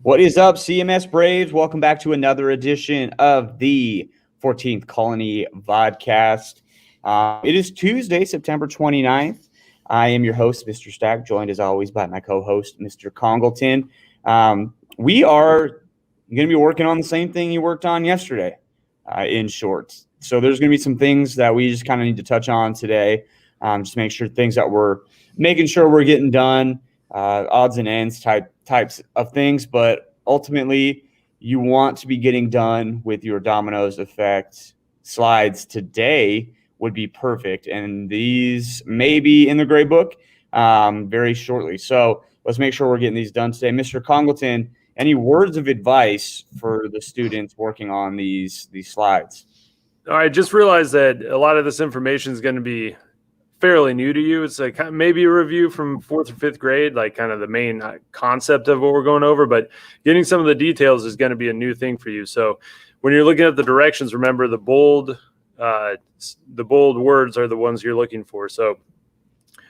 What is up, CMS Braves? Welcome back to another edition of the 14th Colony vodcast. It is Tuesday, September 29th. I am your host, Mr. Stack, joined as always by my co-host, Mr. Congleton. We are going to be working on the same thing you worked on yesterday, in short. So there's going to be some things that we just kind of need to touch on today. Just make sure things that we're making sure we're getting done, odds and ends types of things, but ultimately you want to be getting done with your dominoes effect slides today would be perfect, and these may be in the gray book very shortly. So let's make sure we're getting these done today. Mr. Congleton, any words of advice for the students working on these slides? All right, just realize that a lot of this information is going to be fairly new to you. It's like maybe a review from 4th or 5th grade, like kind of the main concept of what we're going over, but getting some of the details is going to be a new thing for you. So when you're looking at the directions, remember the bold words are the ones you're looking for. So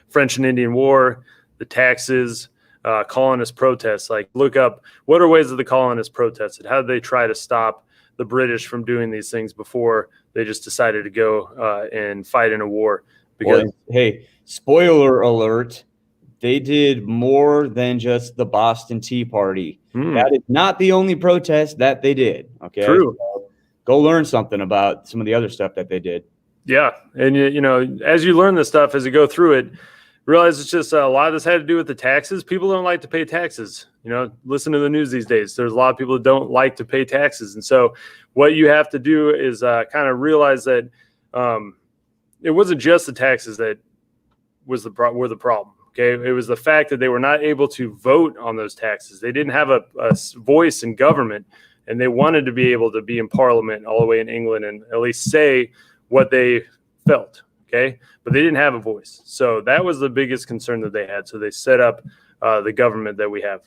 French and Indian War, the taxes, colonist protests, like look up what are ways that the colonists protested? How did they try to stop the British from doing these things before they just decided to go and fight in a war? Because hey, spoiler alert, they did more than just the Boston Tea Party. That is not the only protest that they did. Okay. True. So go learn something about some of the other stuff that they did. Yeah. And, you know, as you learn this stuff, as you go through it, realize it's just a lot of this had to do with the taxes. People don't like to pay taxes. You know, listen to the news these days. There's a lot of people that don't like to pay taxes. And so what you have to do is kind of realize that it wasn't just the taxes that were the problem. Okay, it was the fact that they were not able to vote on those taxes. They didn't have a voice in government, and they wanted to be able to be in Parliament all the way in England and at least say what they felt. Okay, but they didn't have a voice, so that was the biggest concern that they had. So they set up the government that we have.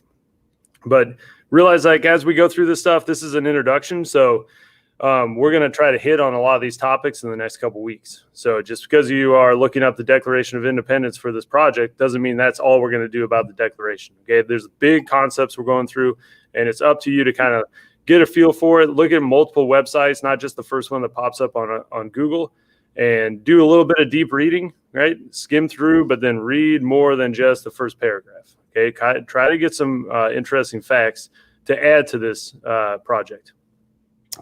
But realize, like, as we go through this stuff, this is an introduction. So we're going to try to hit on a lot of these topics in the next couple weeks. So just because you are looking up the Declaration of Independence for this project doesn't mean that's all we're going to do about the Declaration. Okay, there's big concepts we're going through, and it's up to you to kind of get a feel for it. Look at multiple websites, not just the first one that pops up on Google, and do a little bit of deep reading, right? Skim through, but then read more than just the first paragraph. Okay, try to get some interesting facts to add to this project.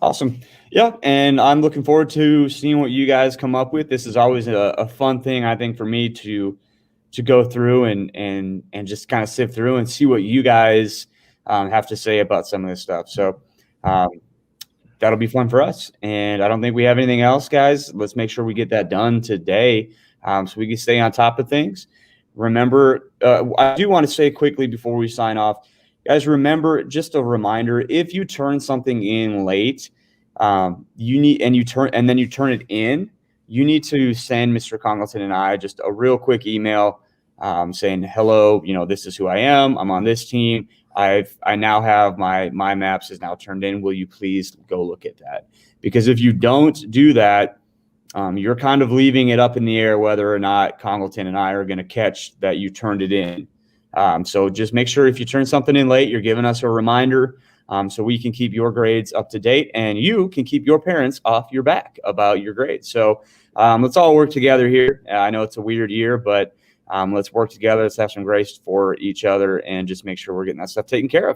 Awesome. Yeah, and I'm looking forward to seeing what you guys come up with. This is always a fun thing, I think, for me to go through and just kind of sift through and see what you guys have to say about some of this stuff. So that'll be fun for us. And I don't think we have anything else, guys. Let's make sure we get that done today so we can stay on top of things. Remember, I do want to say quickly before we sign off, guys, remember, just a reminder, if you turn something in late, then you turn it in, you need to send Mr. Congleton and I just a real quick email saying, hello, this is who I am. I'm on this team. I now have my maps is now turned in. Will you please go look at that? Because if you don't do that, you're kind of leaving it up in the air whether or not Congleton and I are going to catch that you turned it in. So just make sure if you turn something in late, you're giving us a reminder so we can keep your grades up to date and you can keep your parents off your back about your grades. So let's all work together here. I know it's a weird year, but let's work together. Let's have some grace for each other and just make sure we're getting that stuff taken care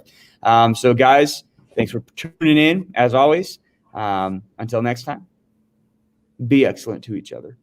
of. So guys, thanks for tuning in as always. Until next time, be excellent to each other.